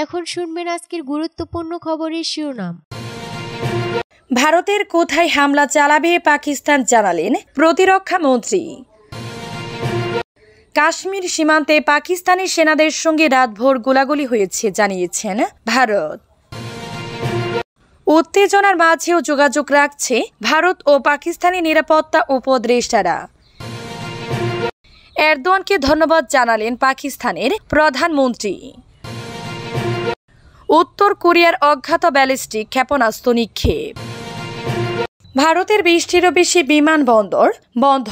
এখন শুনবেন আজকের গুরুত্বপূর্ণ খবরের শিরোনাম। ভারতের কোথায় হামলা চালাবে পাকিস্তান জানালেন প্রতিরক্ষা মন্ত্রী। কাশ্মীর সীমান্তে পাকিস্তানি সেনাদের সঙ্গে রাতভর গোলাগুলি হয়েছে জানিয়েছেন ভারত। উত্তেজনার মাঝেও যোগাযোগ রাখছে ভারত ও পাকিস্তানি নিরাপত্তা উপদেষ্টারা। এরদোয়ানকে ধন্যবাদ জানালেন পাকিস্তানের প্রধানমন্ত্রী। উত্তর কোরিয়ার অজ্ঞাত ব্যালিস্টিক ক্ষেপণাস্ত্র নিক্ষেপ। ভারতের 20টিরও বেশি বিমানবন্দর বন্ধ।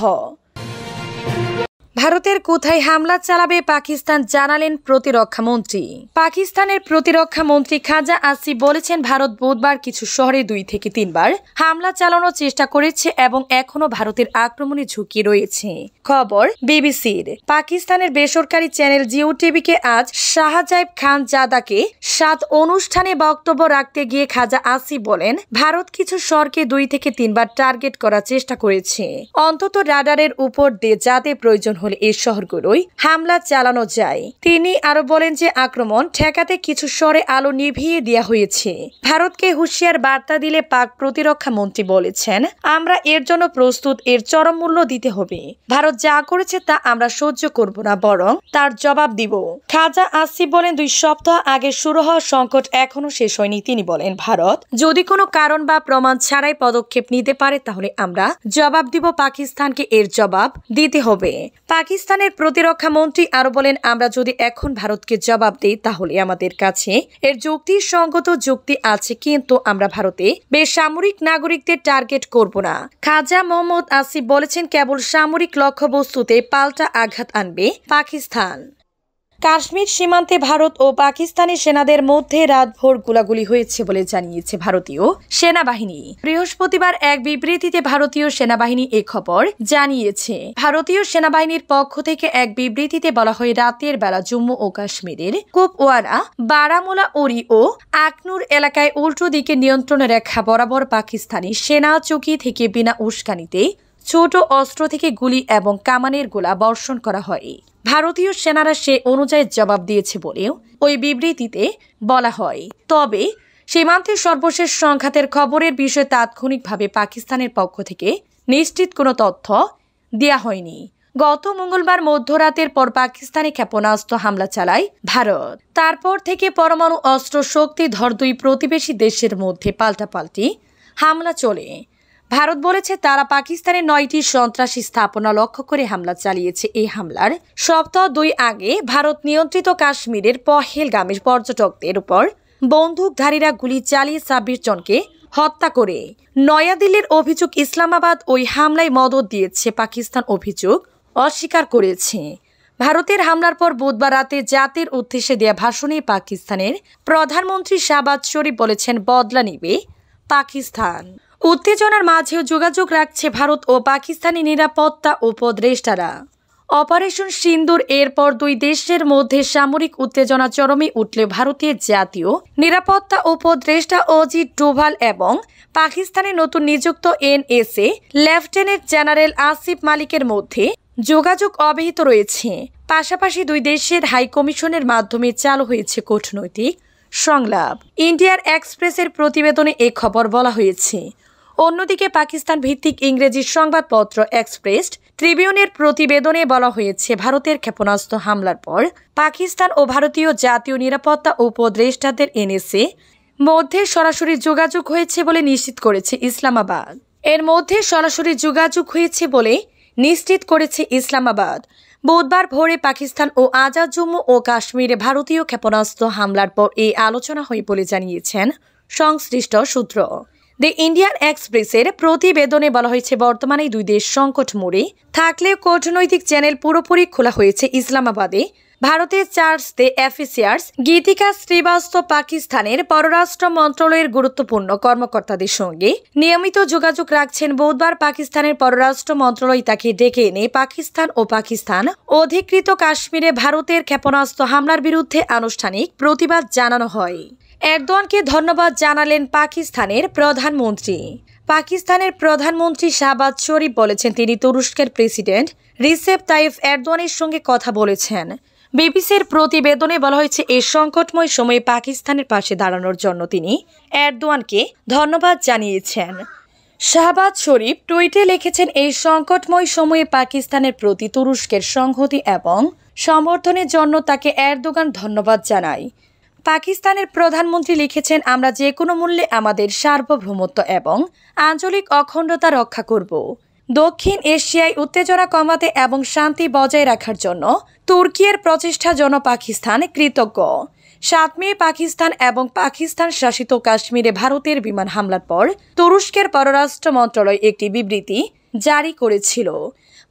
ভারতের কোথায় হামলা চালাবে পাকিস্তান জানালেন প্রতিরক্ষা মন্ত্রী। পাকিস্তানের প্রতিরক্ষা মন্ত্রী খাজা আসিফ বলেছেন, ভারত বুধবার কিছু শহরে 2 থেকে 3 বার হামলা চালানোর চেষ্টা করেছে এবং এখনও ভারতের আক্রমণের ঝুঁকি রয়েছে। খবর বিবিসির। পাকিস্তানের বেসরকারি চ্যানেল জিও টিভিকে আজ শাহজাইব খান জাদাকে 7 অনুষ্ঠানে বক্তব্য রাখতে গিয়ে খাজা আসিফ বলেন, ভারত কিছু শহরকে 2 থেকে 3 বার টার্গেট করার চেষ্টা করেছে, অন্তত রাডারের উপর দিয়ে, যাতে প্রয়োজন হলে এই শহরগুলোই হামলা চালানো যায়। তিনি আরো বলেন যে আক্রমণ ঠেকাতে কিছু শহরে আলো নিভিয়ে দেওয়া হয়েছে। ভারতকে হুঁশিয়ার বার্তা দিলে পাক প্রতিরক্ষা মন্ত্রী বলেছেন, আমরা এর জন্য প্রস্তুত, এর চরম মূল্য দিতে হবে। ভারত যা করেছে তা আমরা সহ্য করব না, বরং তার জবাব দিব। খাজা আসিফ বলেন, 2 সপ্তাহ আগে শুরু হওয়া সংকট এখনো শেষ হয়নি। তিনি বলেন, ভারত যদি কোনো কারণ বা প্রমাণ ছাড়াই পদক্ষেপ নিতে পারে তাহলে আমরা জবাব দিব। পাকিস্তানকে এর জবাব দিতে হবে। পাকিস্তানের প্রতিরক্ষা মন্ত্রী আরো বলেন, আমরা যদি এখন ভারতকে জবাব দিই তাহলে আমাদের কাছে এর যুক্তিসঙ্গত যুক্তি আছে, কিন্তু আমরা ভারতে বেসামরিক নাগরিকদের টার্গেট করব না। খাজা মোহাম্মদ আসিফ বলেছেন, কেবল সামরিক লক্ষ্যবস্তুতে পাল্টা আঘাত আনবে পাকিস্তান। কাশ্মীর সীমান্তে ভারত ও পাকিস্তানি সেনাদের মধ্যে রাতভর গোলাগুলি হয়েছে বলে জানিয়েছে ভারতীয় সেনাবাহিনী। বৃহস্পতিবার এক বিবৃতিতে ভারতীয় সেনাবাহিনী এ খবর জানিয়েছে। ভারতীয় সেনাবাহিনীর পক্ষ থেকে এক বিবৃতিতে বলা হয়, রাতের বেলা জম্মু ও কাশ্মীরের কুপওয়ারা, বারামুলা, উরি ও আকনুর এলাকায় উল্টো দিকে নিয়ন্ত্রণ রেখা বরাবর পাকিস্তানি সেনা চৌকি থেকে বিনা উস্কানিতে ছোট অস্ত্র থেকে গুলি এবং কামানের গোলা বর্ষণ করা হয়। ভারতীয় সেনারা সে অনুযায়ী জবাব দিয়েছে বলেও ওই বিবৃতিতে বলা হয়। তবে সীমান্তের সর্বশেষ সংঘাতের খবরের বিষয়ে তাৎক্ষণিকভাবে পাকিস্তানের পক্ষ থেকে নিশ্চিত কোনো তথ্য দেয়া হয়নি। গত মঙ্গলবার মধ্যরাতের পর পাকিস্তানি ক্ষেপণাস্ত্র হামলা চালায় ভারত। তারপর থেকে পরমাণু অস্ত্র শক্তিধর 2 প্রতিবেশী দেশের মধ্যে পাল্টাপাল্টি হামলা চলে। ভারত বলেছে, তারা পাকিস্তানের 9টি সন্ত্রাসী স্থাপনা লক্ষ্য করে হামলা চালিয়েছে। এই হামলার সপ্তাহ 2 আগে ভারত নিয়ন্ত্রিত কাশ্মীরের পহেলগামের পর্যটকদের উপর বন্দুকধারীরা গুলি চালিয়ে 26 জনকে হত্যা করে। নয়াদিল্লির অভিযোগ, ইসলামাবাদ ওই হামলায় মদদ দিয়েছে। পাকিস্তান অভিযোগ অস্বীকার করেছে। ভারতের হামলার পর বুধবার রাতে জাতির উদ্দেশ্যে দেয়া ভাষণে পাকিস্তানের প্রধানমন্ত্রী শাহবাজ শরীফ বলেছেন, বদলা নিবে পাকিস্তান। উত্তেজনার মাঝেও যোগাযোগ রাখছে ভারত ও পাকিস্তানি নিরাপত্তা উপদেষ্টারা। অপারেশন সিন্দুর এরপর 2 দেশের মধ্যে সামরিক উত্তেজনা চরমে উঠলে ভারতের জাতীয় নিরাপত্তা উপদেষ্টা অজিত ডোভাল এবং পাকিস্তানের নতুন নিযুক্ত NSA লেফটেন্যান্ট জেনারেল আসিফ মালিকের মধ্যে যোগাযোগ অব্যাহত রয়েছে। পাশাপাশি 2 দেশের হাই কমিশনের মাধ্যমে চালু হয়েছে কূটনৈতিক সংলাপ। ইন্ডিয়ার এক্সপ্রেসের প্রতিবেদনে এ খবর বলা হয়েছে। অন্যদিকে পাকিস্তান ভিত্তিক ইংরেজি সংবাদপত্র এক্সপ্রেস ট্রিবিউনের প্রতিবেদনে বলা হয়েছে, ভারতের ক্ষেপণাস্ত্র হামলার পর পাকিস্তান ও ভারতীয় জাতীয় নিরাপত্তা উপদেষ্টাদের NSA মধ্যে সরাসরি যোগাযোগ হয়েছে বলে নিশ্চিত করেছে ইসলামাবাদ। এর মধ্যে সরাসরি যোগাযোগ হয়েছে বলে নিশ্চিত করেছে ইসলামাবাদ। বুধবার ভোরে পাকিস্তান ও আজাদ জম্মু ও কাশ্মীরে ভারতীয় ক্ষেপণাস্ত্র হামলার পর এই আলোচনা হয় বলে জানিয়েছেন সংশ্লিষ্ট সূত্র। দি ইন্ডিয়ান এক্সপ্রেসের প্রতিবেদনে বলা হয়েছে, বর্তমানে 2 দেশ সংকট মোড়ে থাকলেও কূটনৈতিক চ্যানেল পুরোপুরি খোলা হয়েছে ইসলামাবাদে। ভারতের চার্জ দে অ্যাফেয়ার্স গীতিকা শ্রীবাস্তব পাকিস্তানের পররাষ্ট্র মন্ত্রণালয়ের গুরুত্বপূর্ণ কর্মকর্তাদের সঙ্গে নিয়মিত যোগাযোগ রাখছেন। বুধবার পাকিস্তানের পররাষ্ট্র মন্ত্রণালয় তাকে ডেকে এনে পাকিস্তান ও পাকিস্তান অধিকৃত কাশ্মীরে ভারতের ক্ষেপণাস্ত্র হামলার বিরুদ্ধে আনুষ্ঠানিক প্রতিবাদ জানানো হয়। এরদোয়ানকে ধন্যবাদ জানালেন পাকিস্তানের প্রধানমন্ত্রী। পাকিস্তানের প্রধানমন্ত্রী শাহবাজ শরীফ বলেছেন, তিনি তুরস্কের প্রেসিডেন্ট রিসেপ তাইফ এরদোয়ানের সঙ্গে কথা বলেছেন। বিবিসির প্রতিবেদনে বলা হয়েছে এই সংকটময় সময়ে পাকিস্তানের পাশে দাঁড়ানোর জন্য তিনি এরদোয়ানকে ধন্যবাদ জানিয়েছেন। শাহবাজ শরীফ টুইটে লিখেছেন, এই সংকটময় সময়ে পাকিস্তানের প্রতি তুরস্কের সংহতি এবং সমর্থনের জন্য তাকে এরদোগান ধন্যবাদ জানায়। পাকিস্তানের প্রধানমন্ত্রী লিখেছেন, আমরা যে কোনো মূল্যে আমাদের সার্বভৌমত্ব এবং আঞ্চলিক অখণ্ডতা রক্ষা করব। দক্ষিণ এশিয়ায় উত্তেজনা কমাতে এবং শান্তি বজায় রাখার জন্য তুর্কির প্রচেষ্টার জন্য পাকিস্তান কৃতজ্ঞ। 7 মে পাকিস্তান এবং পাকিস্তান শাসিত কাশ্মীরে ভারতের বিমান হামলার পর তুরস্কের পররাষ্ট্র মন্ত্রণালয় একটি বিবৃতি জারি করেছিল।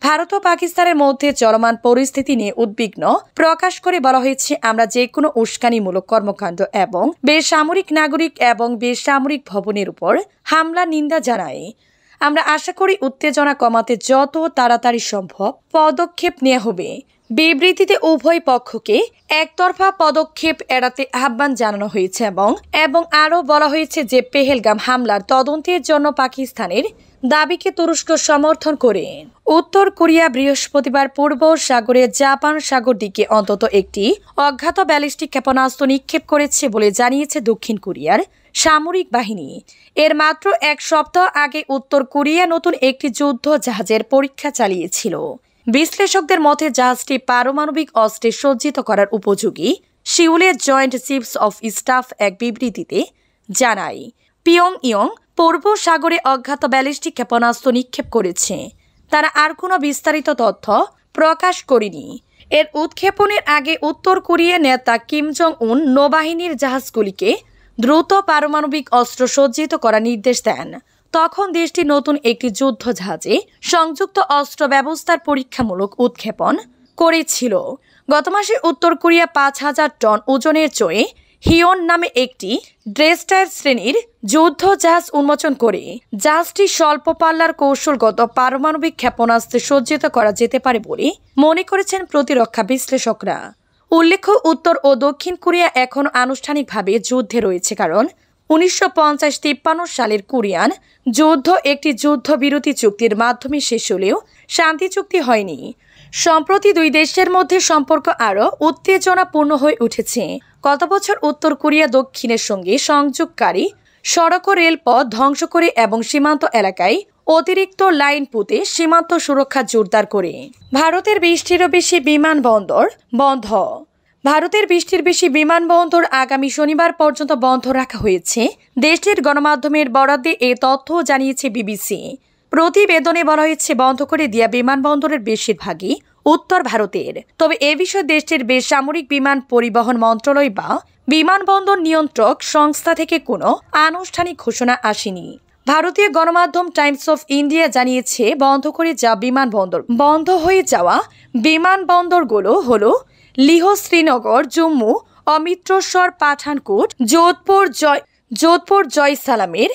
ভারত ও পাকিস্তানের মধ্যে চলমান পরিস্থিতি নিয়ে উদ্বিগ্ন প্রকাশ করে বলা হয়েছে, আমরা যে কোনো উস্কানিমূলক কর্মকাণ্ড এবং বেসামরিক নাগরিক এবং বেসামরিক ভবনের উপর হামলা নিন্দা জানাই। আমরা আশা করি উত্তেজনা কমাতে যত তাড়াতাড়ি সম্ভব পদক্ষেপ নেওয়া হবে। বিবৃতিতে উভয় পক্ষকে একতরফা পদক্ষেপ এড়াতে আহ্বান জানানো হয়েছে এবং আরও বলা হয়েছে যে পেহেলগাম হামলার তদন্তের জন্য পাকিস্তানের দাবিকে তুরস্ক সমর্থন করে। উত্তর কোরিয়া বৃহস্পতিবার পূর্ব সাগরে জাপান সাগর দিকে অন্তত একটি অজ্ঞাত ব্যালিস্টিক ক্ষেপণাস্ত্র নিক্ষেপ করেছে বলে জানিয়েছে দক্ষিণ কোরিয়ার সামরিক বাহিনী। এর মাত্র 1 সপ্তাহ আগে উত্তর কোরিয়া নতুন একটি যুদ্ধ জাহাজের পরীক্ষা চালিয়েছিল। বিশ্লেষকদের মতে জাহাজটি পারমাণবিক অস্ত্রে সজ্জিত করার উপযোগী, সিউলের জয়েন্ট চিফস অফ স্টাফ এক বিবৃতিতে জানায়। পিয়ংইয়ং পূর্ব সাগরে অজ্ঞাত ব্যালিস্টিক ক্ষেপণাস্ত্র নিক্ষেপ করেছে। তারা আর কোনো বিস্তারিত তথ্য প্রকাশ করেনি। এর উৎক্ষেপণের আগে উত্তর কোরিয়া নেতা কিম জং উন নৌবাহিনীর জাহাজগুলিকে দ্রুত পারমাণবিক অস্ত্র সজ্জিত করার নির্দেশ দেন। তখন দেশটি নতুন একটি যুদ্ধ জাহাজে সংযুক্ত অস্ত্র ব্যবস্থার পরীক্ষামূলক উৎক্ষেপণ করেছিল। গত মাসে উত্তর কোরিয়া 5000 টন ওজনের চয়ে হিয়ন নামে একটি ড্রেস্টার শ্রেণীর যুদ্ধ জাহাজ উন্মোচন করে। জাহাজটি স্বল্প পাল্লার কৌশলগত পারমাণবিক ক্ষেপণাস্ত্রে সজ্জিত করা যেতে পারে বলে মনে করেছেন প্রতিরক্ষা বিশ্লেষকরা। উল্লেখ্য, উত্তর ও দক্ষিণ কোরিয়া এখনও আনুষ্ঠানিকভাবে যুদ্ধে রয়েছে, কারণ 1950-53 সালের কোরিয়ান যুদ্ধ একটি যুদ্ধবিরতি চুক্তির মাধ্যমে শেষ হলেও শান্তি চুক্তি হয়নি। সম্প্রতি দুই দেশের মধ্যে সম্পর্ক আরও উত্তেজনাপূর্ণ হয়ে উঠেছে। গত বছর উত্তর কোরিয়া দক্ষিণের সঙ্গে সংযোগকারী সড়ক ও রেলপথ ধ্বংস করে এবং সীমান্ত এলাকায় অতিরিক্ত লাইন পুঁতে সীমান্ত সুরক্ষা জোরদার করে। ভারতের 20টিরও বেশি বিমানবন্দর বন্ধ। ভারতের 20টির বেশি বিমানবন্দর আগামী শনিবার পর্যন্ত বন্ধ রাখা হয়েছে। দেশটির গণমাধ্যমের বরাদ্দে এই তথ্য জানিয়েছে বিবিসি। প্রতিবেদনে বলা হয়েছে, বন্ধ করে দেয়া বিমানবন্দরের বেশিরভাগই উত্তর ভারতের। তবে এ বিষয়ে দেশটির বেসামরিক বিমান পরিবহন মন্ত্রণালয় বা বিমানবন্দর নিয়ন্ত্রক সংস্থা থেকে কোনো আনুষ্ঠানিক ঘোষণা আসেনি। ভারতীয় গণমাধ্যম টাইমস অফ ইন্ডিয়া জানিয়েছে, বন্ধ হয়ে যাওয়া বিমানবন্দরগুলো হলো লিহ, শ্রীনগর, জম্মু, অমৃতসর, পাঠানকোট, যোধপুর জয়সালামের,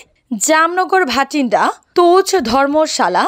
জামনগর, ভাটিন্ডা, তোজ, ধর্মশালা,